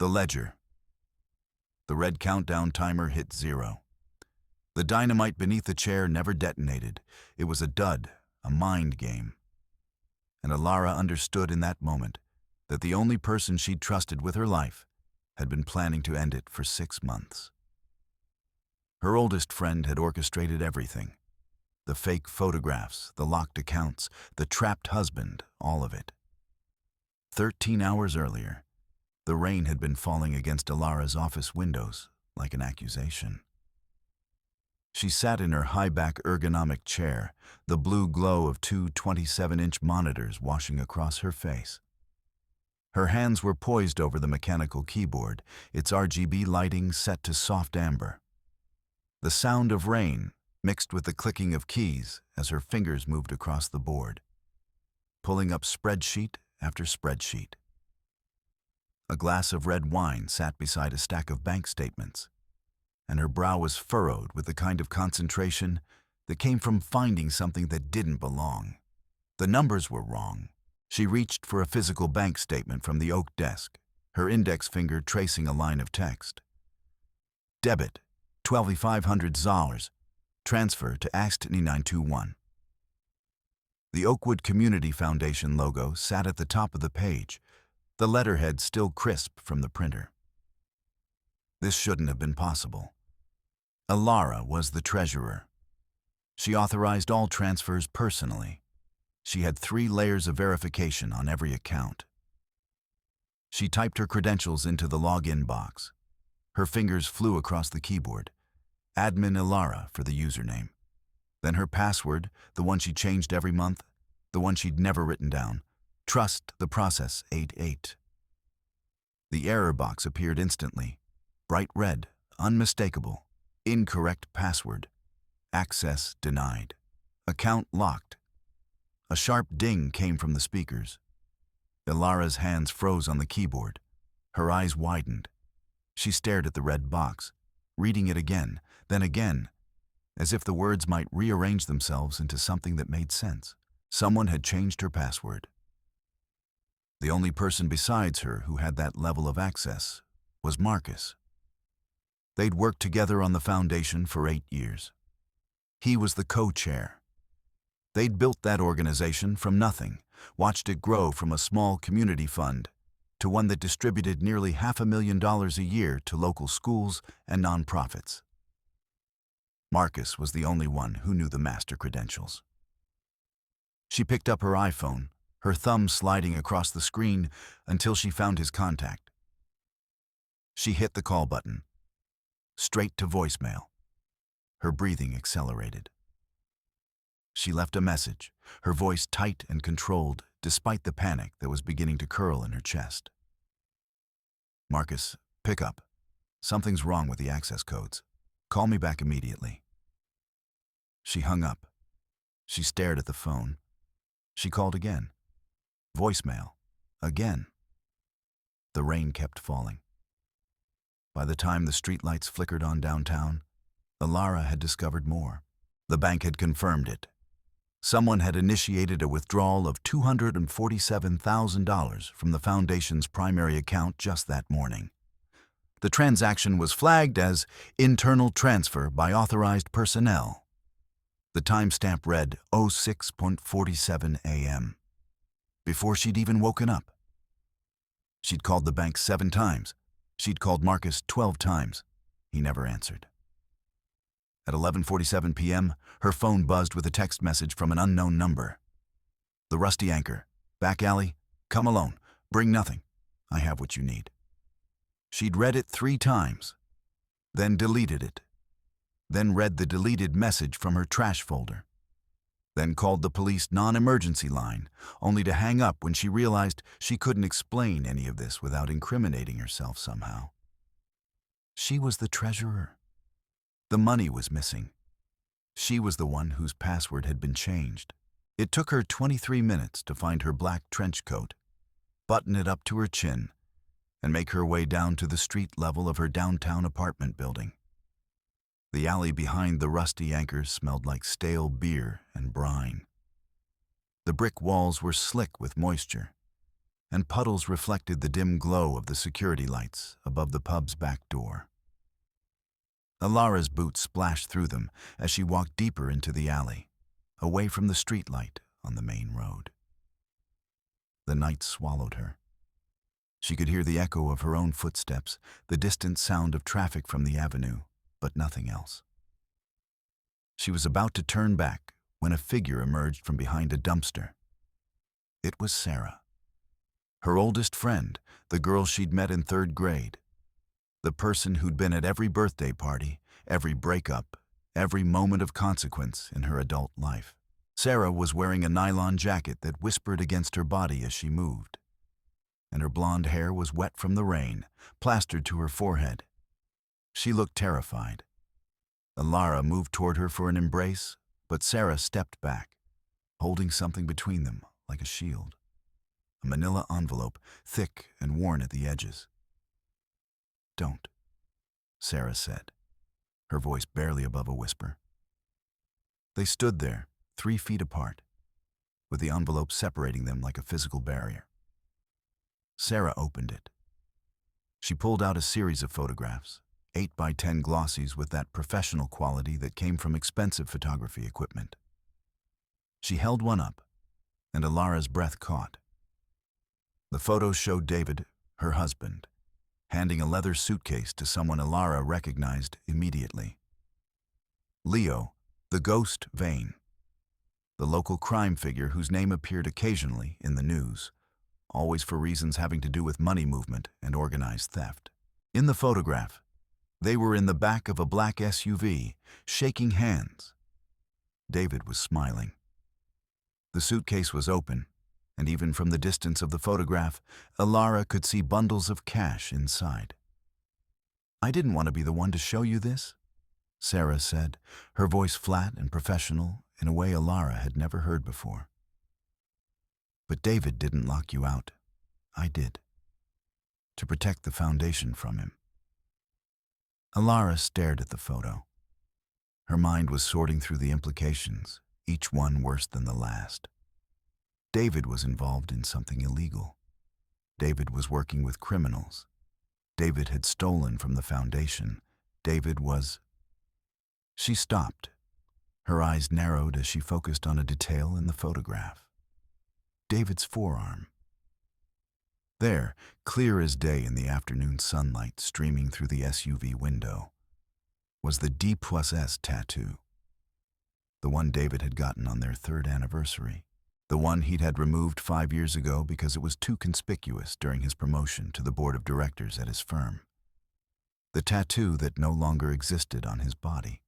The ledger. The red countdown timer hit 0. The dynamite beneath the chair never detonated. It was a dud, a mind game. And Alara understood in that moment that the only person she'd trusted with her life had been planning to end it for 6 months. Her oldest friend had orchestrated everything. The fake photographs, the locked accounts, the trapped husband, all of it. 13 hours earlier, the rain had been falling against Alara's office windows like an accusation. She sat in her high-back ergonomic chair, the blue glow of two 27-inch monitors washing across her face. Her hands were poised over the mechanical keyboard, its RGB lighting set to soft amber. The sound of rain mixed with the clicking of keys as her fingers moved across the board, pulling up spreadsheet after spreadsheet. A glass of red wine sat beside a stack of bank statements, and her brow was furrowed with the kind of concentration that came from finding something that didn't belong. The numbers were wrong. She reached for a physical bank statement from the oak desk, her index finger tracing a line of text. Debit, $2,500, transfer to Astney 921. The Oakwood Community Foundation logo sat at the top of the page, the letterhead still crisp from the printer. This shouldn't have been possible. Alara was the treasurer. She authorized all transfers personally. She had 3 layers of verification on every account. She typed her credentials into the login box. Her fingers flew across the keyboard. Admin Alara for the username. Then her password, the one she changed every month, the one she'd never written down. Trust the process 88. The error box appeared instantly. Bright red, unmistakable. Incorrect password. Access denied. Account locked. A sharp ding came from the speakers. Alara's hands froze on the keyboard. Her eyes widened. She stared at the red box, reading it again, then again, as if the words might rearrange themselves into something that made sense. Someone had changed her password. The only person besides her who had that level of access was Marcus. They'd worked together on the foundation for 8 years. He was the co-chair. They'd built that organization from nothing, watched it grow from a small community fund to one that distributed nearly $500,000 a year to local schools and nonprofits. Marcus was the only one who knew the master credentials. She picked up her iPhone, her thumb sliding across the screen until she found his contact. She hit the call button. Straight to voicemail. Her breathing accelerated. She left a message, her voice tight and controlled despite the panic that was beginning to curl in her chest. Marcus, pick up. Something's wrong with the access codes. Call me back immediately. She hung up. She stared at the phone. She called again. Voicemail. Again. The rain kept falling. By the time the streetlights flickered on downtown, Alara had discovered more. The bank had confirmed it. Someone had initiated a withdrawal of $247,000 from the foundation's primary account just that morning. The transaction was flagged as internal transfer by authorized personnel. The timestamp read 06:47 a.m. before she'd even woken up. She'd called the bank 7 times. She'd called Marcus 12 times. He never answered. At 11:47 p.m., her phone buzzed with a text message from an unknown number. The Rusty Anchor. Back alley. Come alone. Bring nothing. I have what you need. She'd read it 3 times, then deleted it, then read the deleted message from her trash folder, then called the police non-emergency line, only to hang up when she realized she couldn't explain any of this without incriminating herself somehow. She was the treasurer. The money was missing. She was the one whose password had been changed. It took her 23 minutes to find her black trench coat, button it up to her chin, and make her way down to the street level of her downtown apartment building. The alley behind the Rusty Anchor smelled like stale beer and brine. The brick walls were slick with moisture, and puddles reflected the dim glow of the security lights above the pub's back door. Alara's boots splashed through them as she walked deeper into the alley, away from the streetlight on the main road. The night swallowed her. She could hear the echo of her own footsteps, the distant sound of traffic from the avenue, but nothing else. She was about to turn back when a figure emerged from behind a dumpster. It was Sarah. Her oldest friend, the girl she'd met in 3rd grade. The person who'd been at every birthday party, every breakup, every moment of consequence in her adult life. Sarah was wearing a nylon jacket that whispered against her body as she moved, and her blonde hair was wet from the rain, plastered to her forehead. She looked terrified. Alara moved toward her for an embrace, but Sarah stepped back, holding something between them like a shield. A manila envelope, thick and worn at the edges. "Don't," Sarah said, her voice barely above a whisper. They stood there, 3 feet apart, with the envelope separating them like a physical barrier. Sarah opened it. She pulled out a series of photographs, 8 by 10 glossies with that professional quality that came from expensive photography equipment. She held one up, and Alara's breath caught. The photos showed David, her husband, handing a leather suitcase to someone Alara recognized immediately. Leo, the ghost Vane, the local crime figure whose name appeared occasionally in the news, always for reasons having to do with money movement and organized theft. In the photograph, they were in the back of a black SUV, shaking hands. David was smiling. The suitcase was open, and even from the distance of the photograph, Alara could see bundles of cash inside. "I didn't want to be the one to show you this," Sarah said, her voice flat and professional in a way Alara had never heard before. "But David didn't lock you out. I did. To protect the foundation from him." Alara stared at the photo. Her mind was sorting through the implications, each one worse than the last. David was involved in something illegal. David was working with criminals. David had stolen from the foundation. David was... She stopped. Her eyes narrowed as she focused on a detail in the photograph. David's forearm. There, clear as day in the afternoon sunlight streaming through the SUV window, was the D+S tattoo. The one David had gotten on their 3rd anniversary. The one he'd had removed 5 years ago because it was too conspicuous during his promotion to the board of directors at his firm. The tattoo that no longer existed on his body.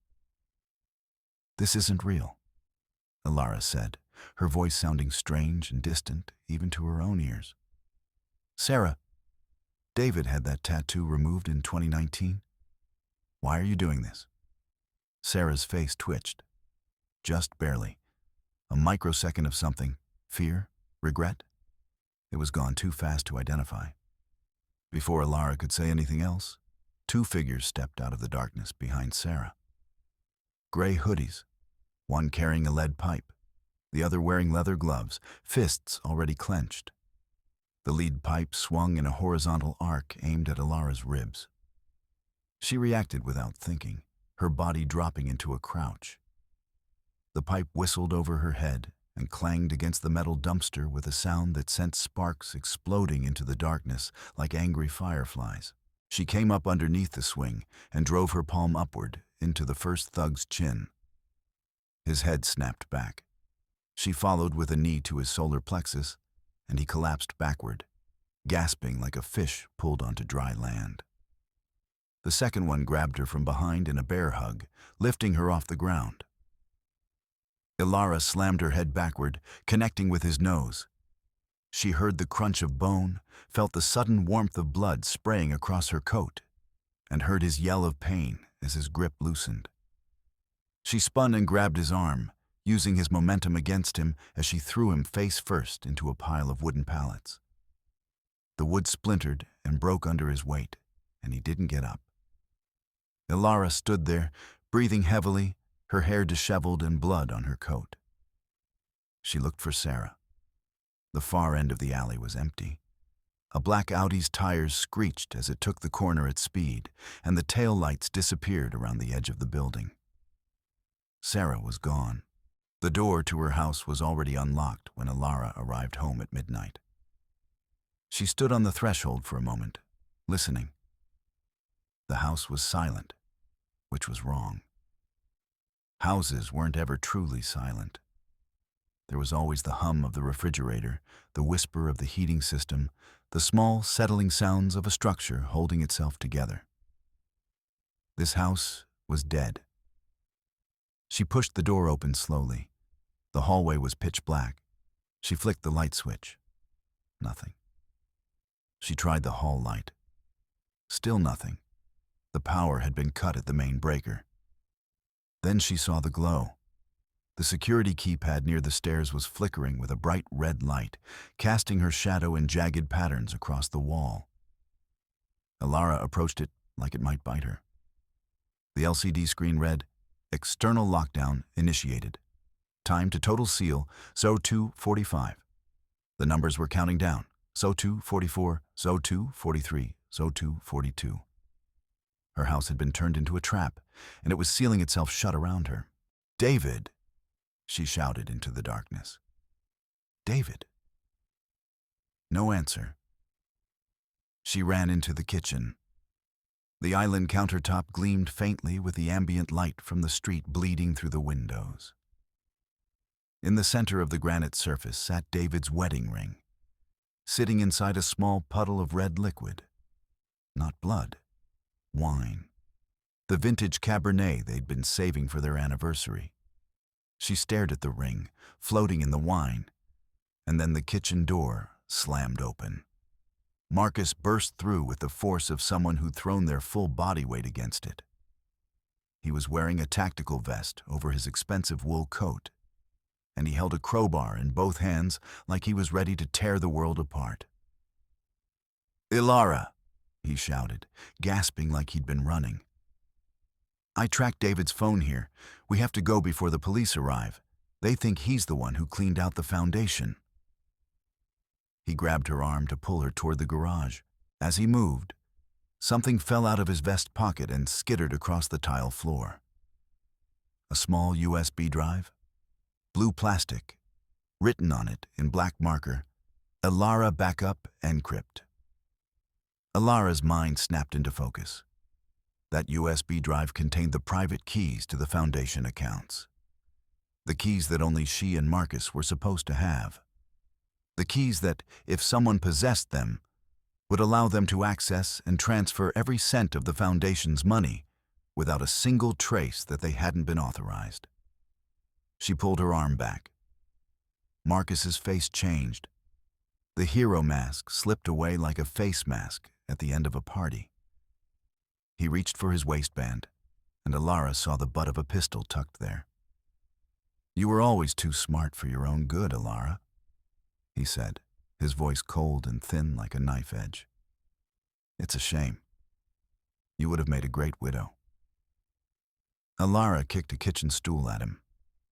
"This isn't real," Alara said, her voice sounding strange and distant even to her own ears. "Sarah, David had that tattoo removed in 2019. Why are you doing this?" Sarah's face twitched. Just barely. A microsecond of something. Fear? Regret? It was gone too fast to identify. Before Alara could say anything else, 2 figures stepped out of the darkness behind Sarah. Gray hoodies, one carrying a lead pipe, the other wearing leather gloves, fists already clenched. The lead pipe swung in a horizontal arc aimed at Alara's ribs. She reacted without thinking, her body dropping into a crouch. The pipe whistled over her head and clanged against the metal dumpster with a sound that sent sparks exploding into the darkness like angry fireflies. She came up underneath the swing and drove her palm upward into the first thug's chin. His head snapped back. She followed with a knee to his solar plexus, and he collapsed backward, gasping like a fish pulled onto dry land. The second one grabbed her from behind in a bear hug, lifting her off the ground. Alara slammed her head backward, connecting with his nose. She heard the crunch of bone, felt the sudden warmth of blood spraying across her coat, and heard his yell of pain as his grip loosened. She spun and grabbed his arm, using his momentum against him as she threw him face first into a pile of wooden pallets. The wood splintered and broke under his weight, and he didn't get up. Alara stood there, breathing heavily, her hair disheveled and blood on her coat. She looked for Sarah. The far end of the alley was empty. A black Audi's tires screeched as it took the corner at speed, and the tail lights disappeared around the edge of the building. Sarah was gone. The door to her house was already unlocked when Alara arrived home at midnight. She stood on the threshold for a moment, listening. The house was silent, which was wrong. Houses weren't ever truly silent. There was always the hum of the refrigerator, the whisper of the heating system, the small, settling sounds of a structure holding itself together. This house was dead. She pushed the door open slowly. The hallway was pitch black. She flicked the light switch. Nothing. She tried the hall light. Still nothing. The power had been cut at the main breaker. Then she saw the glow. The security keypad near the stairs was flickering with a bright red light, casting her shadow in jagged patterns across the wall. Alara approached it like it might bite her. The LCD screen read, "External lockdown initiated. Time to total seal, SO2:45. The numbers were counting down, SO2:44, SO2:43, SO2:42. Her house had been turned into a trap, and it was sealing itself shut around her. "David!" she shouted into the darkness. "David!" No answer. She ran into the kitchen. The island countertop gleamed faintly with the ambient light from the street bleeding through the windows. In the center of the granite surface sat David's wedding ring, sitting inside a small puddle of red liquid. Not blood. Wine. The vintage Cabernet they'd been saving for their anniversary. She stared at the ring, floating in the wine, and then the kitchen door slammed open. Marcus burst through with the force of someone who'd thrown their full body weight against it. He was wearing a tactical vest over his expensive wool coat, and he held a crowbar in both hands like he was ready to tear the world apart. "Alara!" he shouted, gasping like he'd been running. "I tracked David's phone here. We have to go before the police arrive. They think he's the one who cleaned out the foundation." He grabbed her arm to pull her toward the garage. As he moved, something fell out of his vest pocket and skittered across the tile floor. A small USB drive, blue plastic, written on it in black marker, "Alara Backup Encrypt." Alara's mind snapped into focus. That USB drive contained the private keys to the Foundation accounts. The keys that only she and Marcus were supposed to have. The keys that, if someone possessed them, would allow them to access and transfer every cent of the Foundation's money without a single trace that they hadn't been authorized. She pulled her arm back. Marcus's face changed. The hero mask slipped away like a face mask at the end of a party. He reached for his waistband, and Alara saw the butt of a pistol tucked there. "You were always too smart for your own good, Alara," he said, his voice cold and thin like a knife edge. "It's a shame. You would have made a great widow." Alara kicked a kitchen stool at him,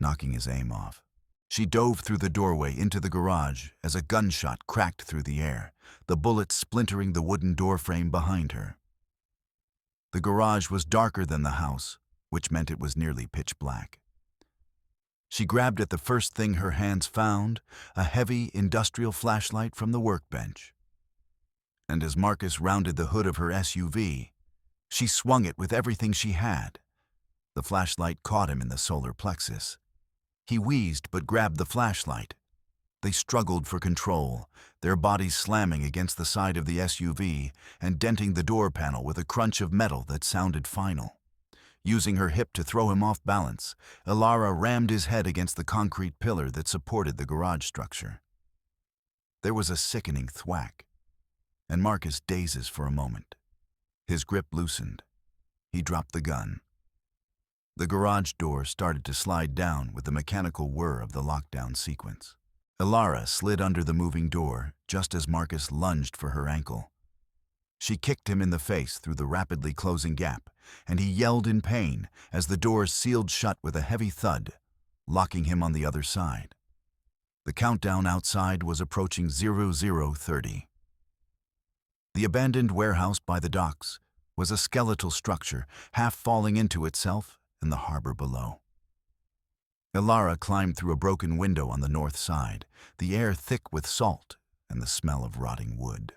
knocking his aim off. She dove through the doorway into the garage as a gunshot cracked through the air, the bullet splintering the wooden doorframe behind her. The garage was darker than the house, which meant it was nearly pitch black. She grabbed at the first thing her hands found, a heavy industrial flashlight from the workbench. And as Marcus rounded the hood of her SUV, she swung it with everything she had. The flashlight caught him in the solar plexus. He wheezed but grabbed the flashlight. They struggled for control, their bodies slamming against the side of the SUV and denting the door panel with a crunch of metal that sounded final. Using her hip to throw him off balance, Alara rammed his head against the concrete pillar that supported the garage structure. There was a sickening thwack, and Marcus dazes for a moment. His grip loosened. He dropped the gun. The garage door started to slide down with the mechanical whir of the lockdown sequence. Alara slid under the moving door just as Marcus lunged for her ankle. She kicked him in the face through the rapidly closing gap, and he yelled in pain as the door sealed shut with a heavy thud, locking him on the other side. The countdown outside was approaching 0030. The abandoned warehouse by the docks was a skeletal structure, half falling into itself in the harbor below. Ilara climbed through a broken window on the north side, the air thick with salt and the smell of rotting wood.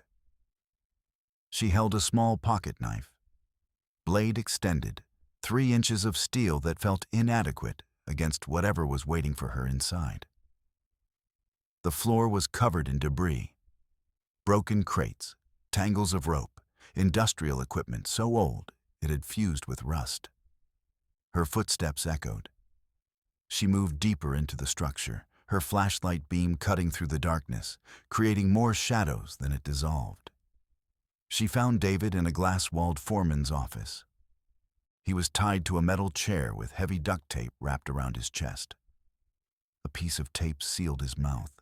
She held a small pocket knife, blade extended, 3 inches of steel that felt inadequate against whatever was waiting for her inside. The floor was covered in debris, broken crates, tangles of rope, industrial equipment so old it had fused with rust. Her footsteps echoed. She moved deeper into the structure, her flashlight beam cutting through the darkness, creating more shadows than it dissolved. She found David in a glass-walled foreman's office. He was tied to a metal chair with heavy duct tape wrapped around his chest. A piece of tape sealed his mouth.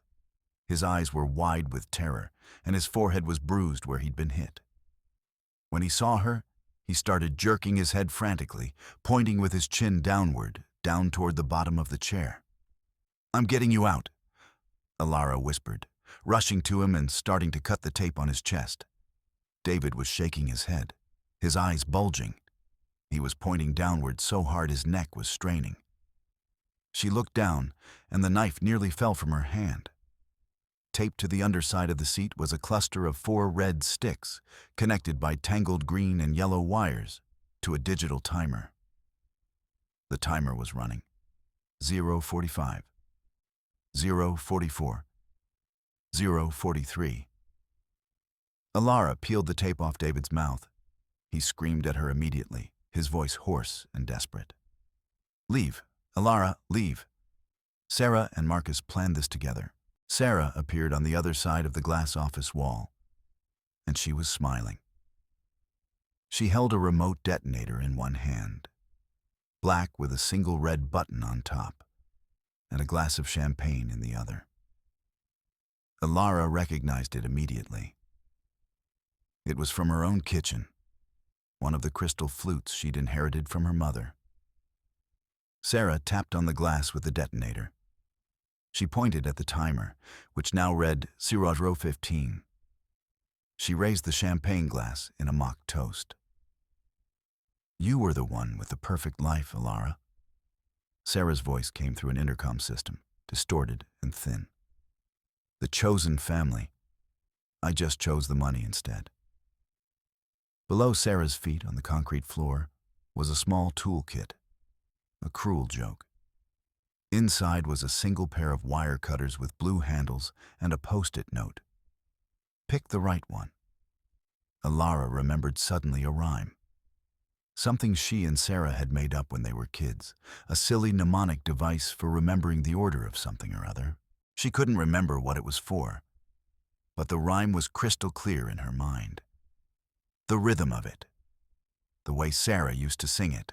His eyes were wide with terror, and his forehead was bruised where he'd been hit. When he saw her, he started jerking his head frantically, pointing with his chin downward, down toward the bottom of the chair. "I'm getting you out," Ilara whispered, rushing to him and starting to cut the tape on his chest. David was shaking his head, his eyes bulging. He was pointing downward so hard his neck was straining. She looked down, and the knife nearly fell from her hand. Taped to the underside of the seat was a cluster of 4 red sticks, connected by tangled green and yellow wires to a digital timer. The timer was running. 0:45, 0:44, 0:43. Ilara peeled the tape off David's mouth. He screamed at her immediately, his voice hoarse and desperate. "Leave, Ilara, leave." Sarah and Marcus planned this together. Sarah appeared on the other side of the glass office wall, and she was smiling. She held a remote detonator in one hand, black with a single red button on top, and a glass of champagne in the other. Ilara recognized it immediately. It was from her own kitchen, one of the crystal flutes she'd inherited from her mother. Sarah tapped on the glass with the detonator. She pointed at the timer, which now read 0:15. She raised the champagne glass in a mock toast. "You were the one with the perfect life, Ilara." Sarah's voice came through an intercom system, distorted and thin. "The chosen family. I just chose the money instead." Below Sarah's feet on the concrete floor was a small toolkit, a cruel joke. Inside was a single pair of wire cutters with blue handles and a post-it note. "Pick the right one." Ilara remembered suddenly a rhyme. Something she and Sarah had made up when they were kids, a silly mnemonic device for remembering the order of something or other. She couldn't remember what it was for, but the rhyme was crystal clear in her mind. The rhythm of it, the way Sarah used to sing it.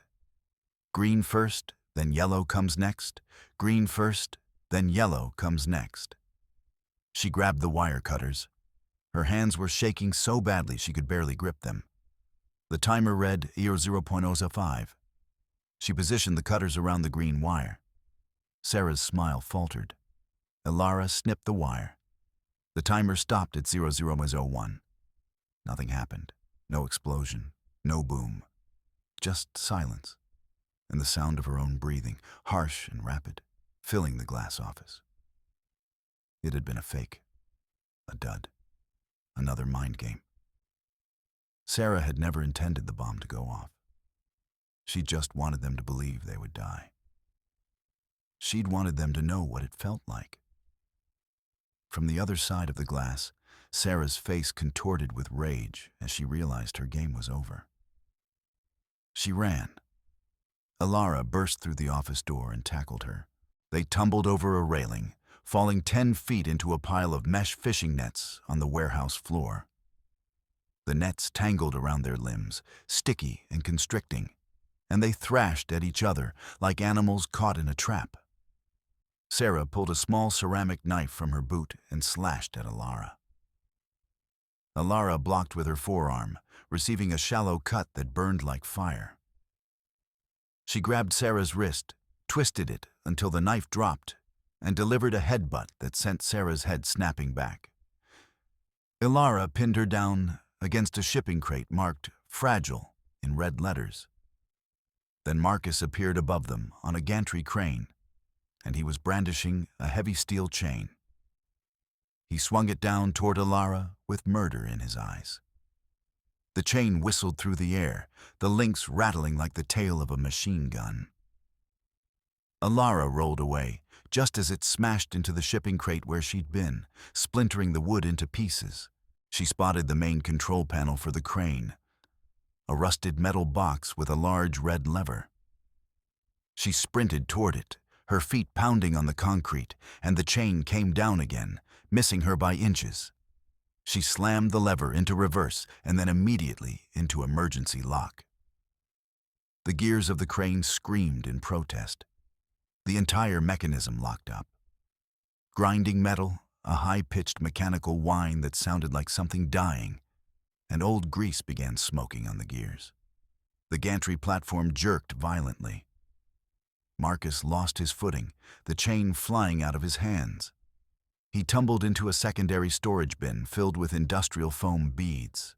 Green first, then yellow comes next. Green first, then yellow comes next. She grabbed the wire cutters. Her hands were shaking so badly she could barely grip them. The timer read 0:05. She positioned the cutters around the green wire. Sarah's smile faltered. Ilara snipped the wire. The timer stopped at 00:01. Nothing happened. No explosion, no boom. Just silence, and the sound of her own breathing, harsh and rapid, filling the glass office. It had been a fake, a dud, another mind game. Sarah had never intended the bomb to go off. She just wanted them to believe they would die. She'd wanted them to know what it felt like. From the other side of the glass, Sarah's face contorted with rage as she realized her game was over. She ran. Ilara burst through the office door and tackled her. They tumbled over a railing, falling 10 feet into a pile of mesh fishing nets on the warehouse floor. The nets tangled around their limbs, sticky and constricting, and they thrashed at each other like animals caught in a trap. Sarah pulled a small ceramic knife from her boot and slashed at Ilara. Ilara blocked with her forearm, receiving a shallow cut that burned like fire. She grabbed Sarah's wrist, twisted it until the knife dropped, and delivered a headbutt that sent Sarah's head snapping back. Ilara pinned her down against a shipping crate marked "Fragile" in red letters. Then Marcus appeared above them on a gantry crane, and he was brandishing a heavy steel chain. He swung it down toward Alara with murder in his eyes. The chain whistled through the air, the links rattling like the tail of a machine gun. Alara rolled away, just as it smashed into the shipping crate where she'd been, splintering the wood into pieces. She spotted the main control panel for the crane, a rusted metal box with a large red lever. She sprinted toward it, her feet pounding on the concrete, and the chain came down again, missing her by inches. She slammed the lever into reverse and then immediately into emergency lock. The gears of the crane screamed in protest. The entire mechanism locked up. Grinding metal, a high-pitched mechanical whine that sounded like something dying, and old grease began smoking on the gears. The gantry platform jerked violently. Marcus lost his footing, the chain flying out of his hands. He tumbled into a secondary storage bin filled with industrial foam beads.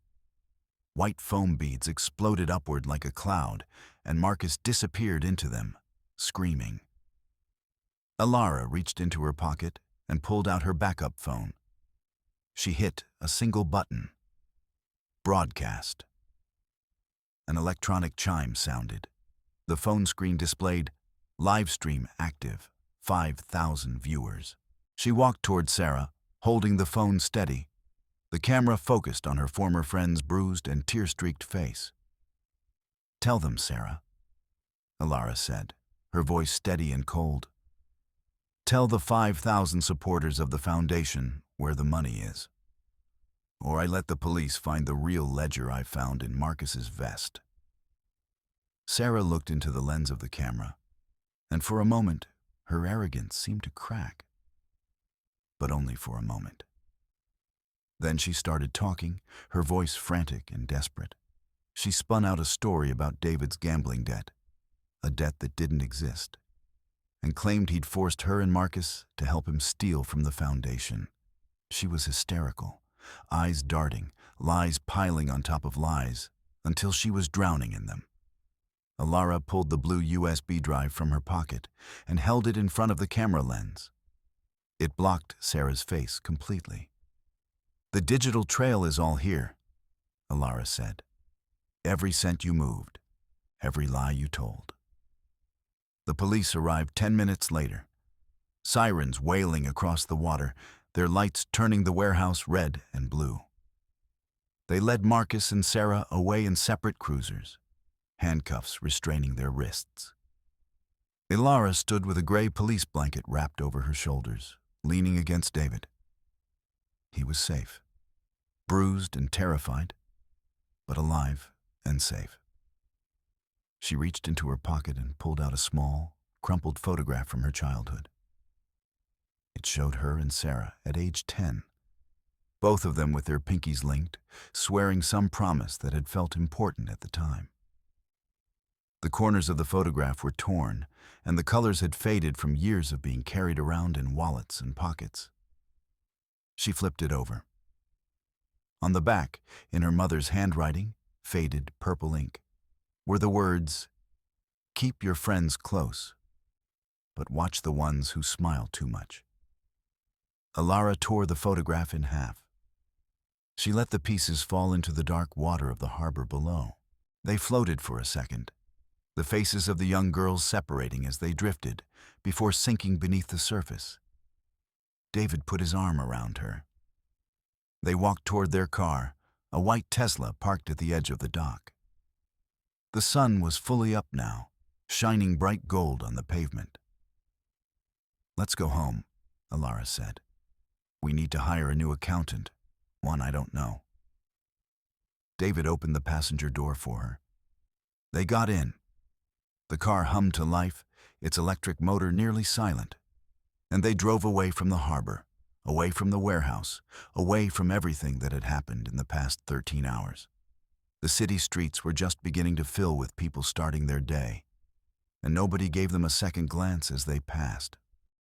White foam beads exploded upward like a cloud, and Marcus disappeared into them, screaming. Alara reached into her pocket and pulled out her backup phone. She hit a single button. Broadcast. An electronic chime sounded. The phone screen displayed, "Live stream active, 5,000 viewers." She walked toward Sarah, holding the phone steady. The camera focused on her former friend's bruised and tear-streaked face. "Tell them, Sarah," Alara said, her voice steady and cold. "Tell the 5,000 supporters of the Foundation where the money is. Or I let the police find the real ledger I found in Marcus's vest." Sarah looked into the lens of the camera, and for a moment, her arrogance seemed to crack. But only for a moment. Then she started talking, her voice frantic and desperate. She spun out a story about David's gambling debt, a debt that didn't exist, and claimed he'd forced her and Marcus to help him steal from the Foundation. She was hysterical, eyes darting, lies piling on top of lies, until she was drowning in them. Alara pulled the blue USB drive from her pocket and held it in front of the camera lens. It blocked Sarah's face completely. "The digital trail is all here," Alara said. "Every cent you moved, every lie you told." The police arrived 10 minutes later, sirens wailing across the water, their lights turning the warehouse red and blue. They led Marcus and Sarah away in separate cruisers, handcuffs restraining their wrists. Alara stood with a gray police blanket wrapped over her shoulders, leaning against David. He was safe, bruised and terrified, but alive and safe. She reached into her pocket and pulled out a small, crumpled photograph from her childhood. It showed her and Sarah at age 10, both of them with their pinkies linked, swearing some promise that had felt important at the time. The corners of the photograph were torn, and the colors had faded from years of being carried around in wallets and pockets. She flipped it over. On the back, in her mother's handwriting, faded purple ink, were the words, "Keep your friends close, but watch the ones who smile too much." Alara tore the photograph in half. She let the pieces fall into the dark water of the harbor below. They floated for a second, the faces of the young girls separating as they drifted, before sinking beneath the surface. David put his arm around her. They walked toward their car, a white Tesla parked at the edge of the dock. The sun was fully up now, shining bright gold on the pavement. "Let's go home," Alara said. "We need to hire a new accountant, one I don't know." David opened the passenger door for her. They got in. The car hummed to life, its electric motor nearly silent, and they drove away from the harbor, away from the warehouse, away from everything that had happened in the past 13 hours. The city streets were just beginning to fill with people starting their day, and nobody gave them a second glance as they passed.